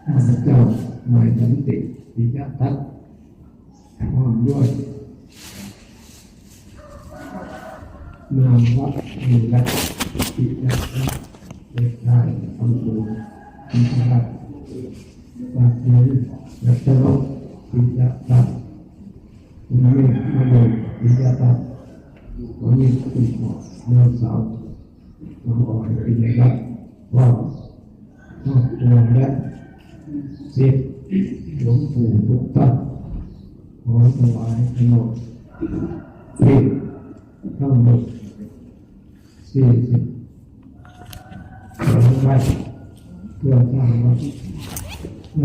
ข้าพเจ้านายสันติปิยทัศน์พร้อมด้วยนามวะมีรัตปิยทัศน์เด็กชายอำเภออินทรัตน์ปากน้อยรัตนปิยทัศน์คุณแม่มาโดนปิยทัศน์วันนี้คุณพ่อนางสาวน้องอ่อยปิยทัศน์ว่าครอบครัวและศิษย์หลวงปู่ทุกท่านขอถวายขนมที่ทั้งหมด40วัดเพื่อสร้างวัดใน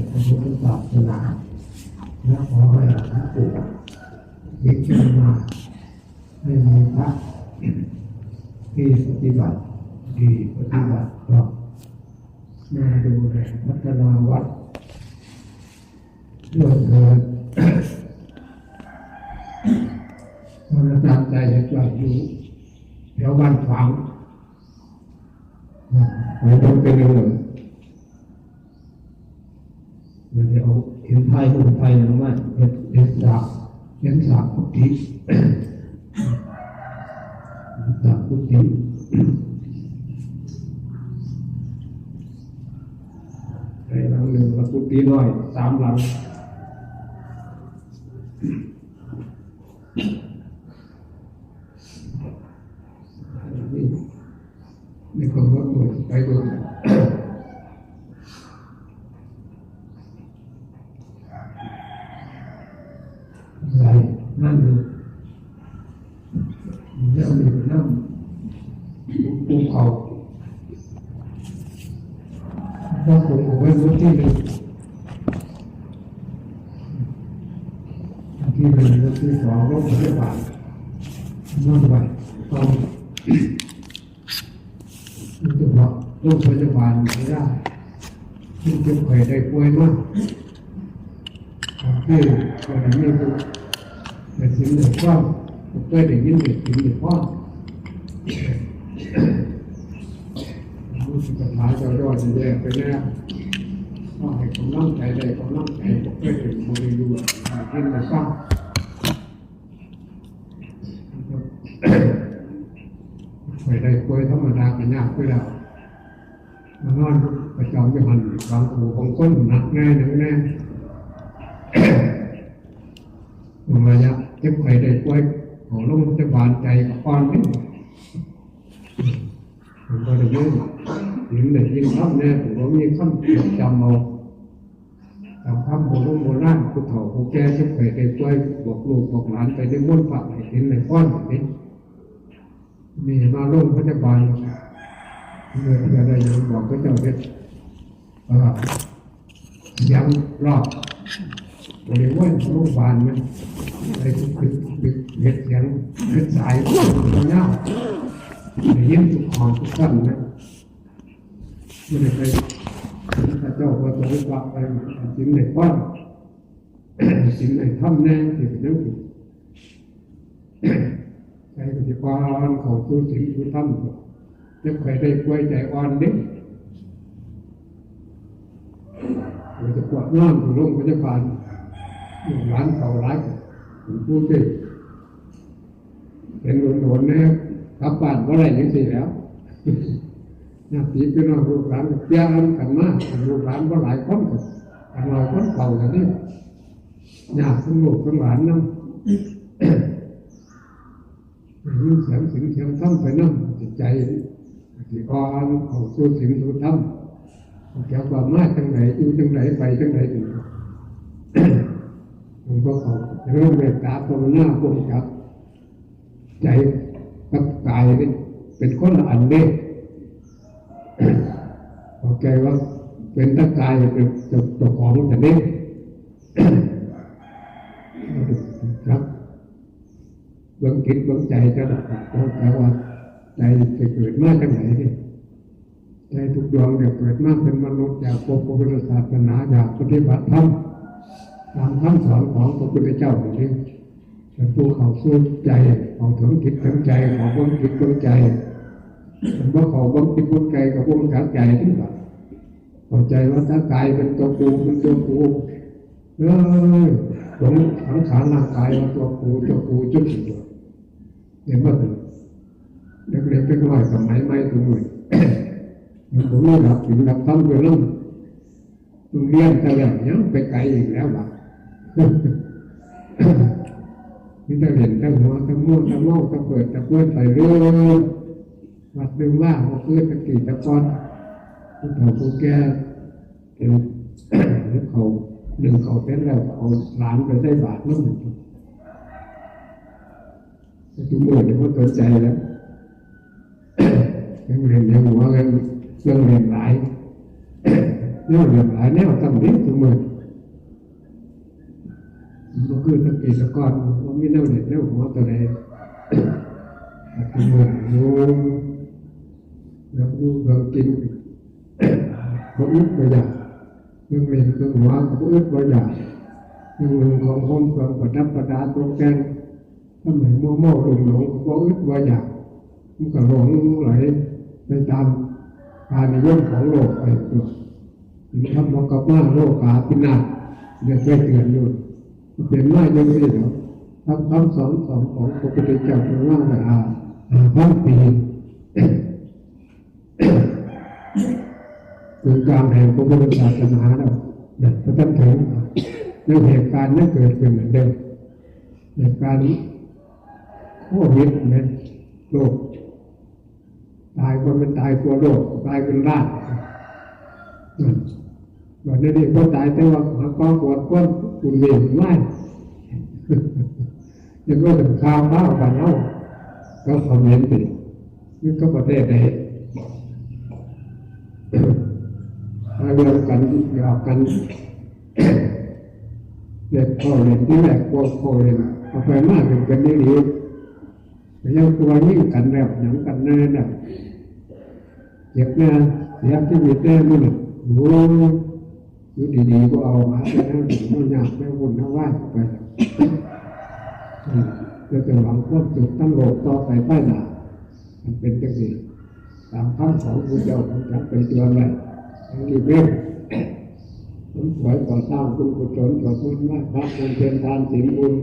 พระพุทธศาสนาและขอให้หลวงปู่พิจารณาให้มีพระที่ปฏิบัติดีปฏิบัติชอบมาดูแลพัฒนาวัดเพื่อเกิดเราตั้งใจจะอยู่แถวบ้านฝางไม่ต้องเป็นเรื่องมันจะเอาเห็นไทยคนไทยหรือไม่เห็นสากพุทธิสากพุทธิในหลังหนึ่งพระพุทธน้อย3 หลังนี่คนรถหน่วยไปดูอะไรนั่นดูเรื่องนี้เรื่องภูเขาว่าผมเอาไว้รู้ที่หนึ่งที่หนึ่งและที่2โรงพยาบาลนั่นไว้ต้องจะบอกโรงพยาบาลไม่ได้ที่จะเคยได้ป่วยมากที่ก็ได้ไม่รู้แต่สิ่งหนึ่งก็เคยได้ยินเด็กสิ่งหนึ่งก็รู้สึกกระถาจะรอดจะแย่ไปแล้วก็ให้กำลังใจได้กำลังใจก็เคยถึงบริบูรณ์ขึ้นมาสร้างไปได้ป่วยธรรมดาเป็นยากไปแล้วมานอนประจำอยู่หันบางหูบางคนหนักแน่หนักแน่มาอยากเจ็บไข้ได้ป่วยของโรงพยาบาลใจกับก้อนนิดมันก็ได้เยอะยินได้ยินคำแน่ผมว่ามีคำจำเอาจำคำโบราณผู้เฒ่าผู้แก่เจ็บไข้ได้ป่วยบอกลูกบอกหลานไปได้ม้วนฝักเห็นในก้อนนี้มีมาโรงพยาบาลเมื่อที่ได้ยินบอกพระเจ้าเพชรยังรอบบริเวณโรงพยาบาลมันไอ้เห็ดยังเห็ดสายตัวเน่าได้ยินทุกของทุกท่านนะไม่ได้ไปพระเจ้าพระสงฆ์ฝากไปสิ่งในก้อนสิ่งในถ้ำแน่ที่เป็นเรื่องใจก็จะอ่อนเขาสู้สิ่งสู้ถ้ำจะใครได้ป่วยใจอ่อนเด็กเราจะปวดน้ำอยู่โรงพยาบาลร้านเก่าร้านผมพูดสิเป็นหลวนๆนะครับบ้านว่าอะไรอย่างนี้แล้วน่าตีพี่น้องลูกหลานกับย่ากันมากลูกหลานว่าหลายคนกันเราคนเก่าอย่างนี้ญาติทั้งลูกทั้งหลานนั่งยิ่งเสียงสิ่งเสียงทำไปนั่งจิตใจที่อ่อนเขาสู้สิ่งสู้ทำเกี่ยวกับมาจังไหนอยู่จังไหนไปจังไหนถึงผมก็เขาเริ่มเมตตาภาวนาพวกจับใจกับกายนี่เป็นคนละอันเด้เข้าใจว่าเป็นตะกายเป็นเจ้าของแต่เด้ครับเบื้องจิตเบื้องใจจะเข้าใจว่าใจจะเกิดมาจากไหนนี่ใจทุกดวงจะเกิดมาเป็นมนุษย์อยากพบพระพุทธศาสนาอยากปฏิบัติธรรมตามคำสอนของพระพุทธเจ้าอย่างนี้แต่ผู้เขาสู้ใจของถึงจิตถึงใจของเบื้องจิตเบื้องใจเมื่อเขาเบื้องจิตเบื้องใจกับเบื้องใจที่แบบ เข้าใจว่าถ้ากายเป็นตัวกูเป็นตัวกูหลงสังขารร่างกายว่าตัวกูจุดสุดเห็นว่าเล็กๆน้อยๆสมัยใหม่ถึงหน่วยผมไม่รับถึงรับทำไปแล้วเรียนแต่แล้วยังไปไกลอีกแล้วบ้างนี่จะเห็นทั้งหัวทั้งม้วนทั้งเมาทั้งเปิดทั้งเปิดใส่เรื่องวัดดึงว่าเขาเพื่อตะกี้ตะกอนผู้เฒ่าผู้แก่เดี๋ยวเขาดึงเขาเต้นแล้วเอาหลานไปใส่บาตรนั่นทุกเมื่อเดี๋ยวเขาสนใจแล้วยังเรียนยังหัวกันเรื่องเรียนหลายเรื่องเรียนหลายแนวตั้งเด็กทุกเมื่อมันคือตะกี้ตะกอนมันไม่แนวเด็ดแนวหัวตัวใดทุกเมื่อโยมแล้วดูเรากินเขาอึดบ่อยากเรื่องเรียนเรื่องหัวเขาอึดบ่อยากเรื่องของห้องความประดับประดาตกแต่งทำให้มั่วหลงเขาอึดบ่อยากมันก็หลงไหลไปตามการนิยมของโลกไปตัวทำมากับว่าโลกกาพินาศเดี๋ยวช่วยเตือนอยู่เป็นว่ายังไม่ได้หรอกคำสอนของพระพุทธเจ้าเป็นว่าพันปีคือการแห่งพระพุทธศาสนาเราเนี่ยพระท่านถึงในเหตุการณ์นั้นเกิดขึ้นเหมือนเดิมเหตุการณ์โควิดเนี่ยโรคตายคนเป็นตายกลัวโรคตายเป็นล้านวันนี้คนตายแต่ว่าหากองปวดก้นอุ่นเหวี่ยงไหวยังว่าถึงข้าวบ้านเน่าก็คอมเมนต์ตินี่ก็ประเทศไหนเรื่องกันหยอกกันเด็กพ่อเด็กนี่แหละพ่อเด็กเอาไปมากถึงกันนี่ดียังตัวยิ่งกันแล้วหนังกันแน่น่ะเจ็บแน่เสียชีวิตแน่นู่นโอ้ยอยู่ดีๆก็เอาหาไปนั่งไม่ยากไม่วุ่นไม่ว่ายไปเราจะหวังควบจุดตั้งโลกต่อไปป้ายหนามันเป็นจังสิตามคำสอนพระเจ้าของฉันไปเตือนไว้รีบเร่งผมขอก่อสร้างคุณกุศลขอคุณมากพระคุณเพียรทานศีลบุญ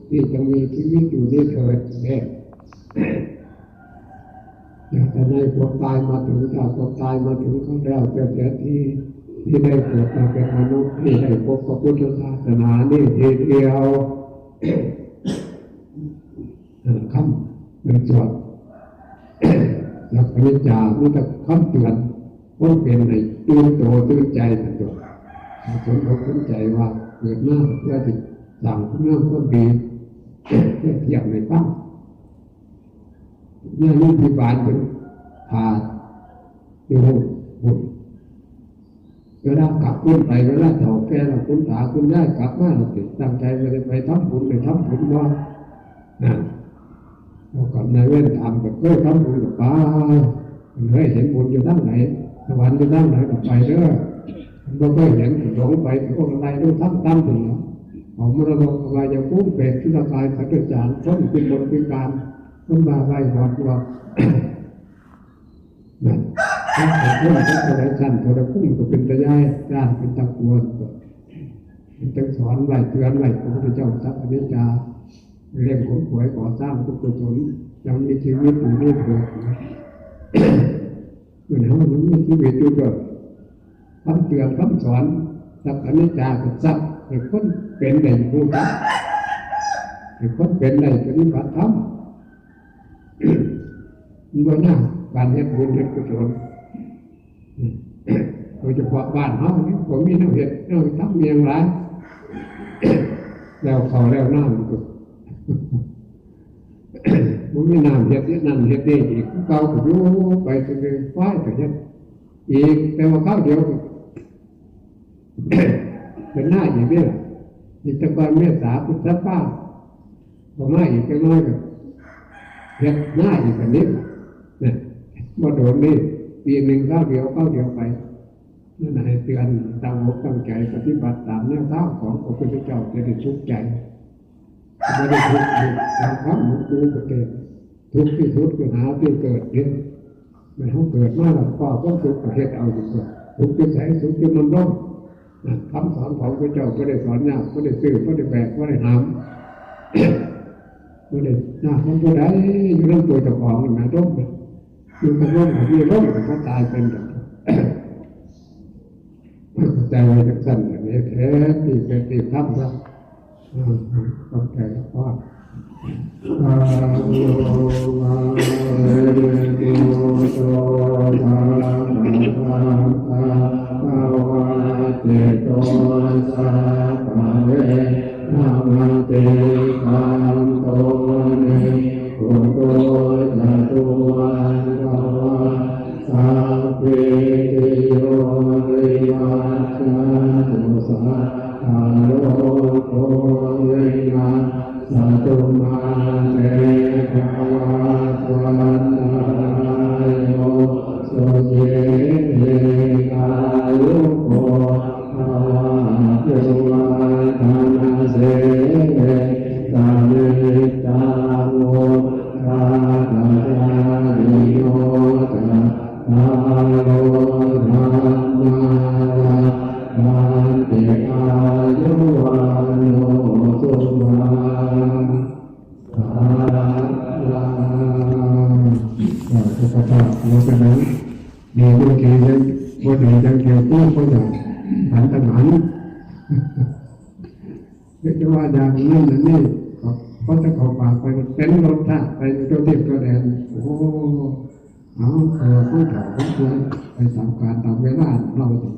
ที่จะมีชีวิตอยู่นี้เถิดแน่อยากจะให้ความตายมาถึงถ้าความตายมาถึงเขาแล้วเจ้าที่ได้เกิดมาเป็นมนุษย์ที่ได้พบกับพุทธศาสนานี่ทีเดียวคำเป็นสวดหลักปริญญามีแต่คำเตือนว่าเป็นในตื่นโตตื่นใจสักตัวสนอกสนใจว่าเกิดมาเพื่อจะสั่งเรื่องก็ดีเพื่อเทียบในปั้งเนี่ยนี่พิบาลถึงพาดูหุ่นเวลากลับขึ้นไปเวลาเถ่าแก่เราคุณตาคุณได้กลับมาเราติดตั้งใจไปทำบุญว่านั่นเรากับนายเว้นทำแบบเคยทำบุญกับป้ามันเคยเห็นบุญอยู่ด้านไหนสวรรค์อยู่ด้านไหนก็ไปเด้อมันก็เคยเห็นหลงไปพวกอะไรดูทั้งตั้มถึงเนาะของมรดกอะไรจะพุ่งเป็ดที่ละกายสัตว์จานต้นเป็นบนเป็นการต้นบาใบหอดตัวนั่นถ้าเป็นคนที่อะไรชั้นพอจะพุ่งก็เป็นตะยายด้านเป็นตะกวนเป็นตะสอนไหวเตือนไหวพระพุทธเจ้าสัพพะนิจาเรื่องของหวยก่อสร้างทุกกุศลยังมีชีวิตอยู่นี่เถิดเหมือนเขามันมีชีวิตอยู่เกิดคำเตือนคำสอนสัพพะนิจากับสัพให้คนเป็นในผู้รับให้คนเป็นในปฏิบัติธรรมมันก็น่าการเฮ็ดบุญเฮ็ดกุศลโดยเฉพาะบ้านเขาเนี่ยผมมีน้ำเห็ดน้ำทำเมียงไรแล้วเขาแล้วน้ำก็มันมีน้ำเห็ดนี่น้ำเห็ดนี่อีกเก่าก็อยู่ไปจนเลยควายก็เห็ดอีกแต่ว่าข้าวเดียวเป็นหน้าอย่างนี้อิทธิบาลเมษาพุทธป้าพอมาอีกก็น้อยกับเห็ดหน้าอีกแบบนี้เนี่ยมาโดนนี่ปีหนึ่งข้าวเดียวไปนั่นให้เตือนตั้งอกตั้งใจปฏิบัติตามแนวทางของพระพุทธเจ้าจะได้ทุกข์ใจไม่ได้ทุกข์ตามคำของครูประเทศทุกข์ที่สุดคือหาที่เกิดเรื่อง มันเขาเกิดมาแล้วก็ต้องสุขประเทศเอาดีกว่าสุขที่แสงสุขที่มันร่มคำสอนของพระเจ้าไม่ได้สอนยากไม่ได้ซื้อไม่ได้แบกไม่ได้หามไม่ได้ยากมันก็ได้อยู่ร่มตัวเจ้าของนะร่มอยู่กับร่มมีร่มก็ตายเป็นแบบใจไว้จักสั่นแบบนี้แท้ที่เป็นที่ทำซะต้องใจแล้วก็อาโยมาเรติโยโตภะคะวะภาวะเจโตสะภะเวนะมะเตคัมโตนิพุทโธจตุวันภวะสัพเพติโยวิวัชชันตุสัพพะโลกวินาศตุมาเตภวะตวันตรายโยสุเยเตอายุโกภวะตุวันธนาเสตานิตาโมทาตาลิโยตาทาโลธรรมาวันเตอายุวันโนสุขังภาลังสุขภาพเราเป็นนั้นดีด้วยเกี่ยวยังวันไหนยังเกี่ยวกู้คนอย่างหันตะหมันเรียกว่าอย่างนั้นนี่ก็จะขอปากไปเป็นรสชาติไปตัวเทียบตัวแดนโอ้เอาผู้ถ่ายผู้ควรไปตามการตามเวลาเราสิ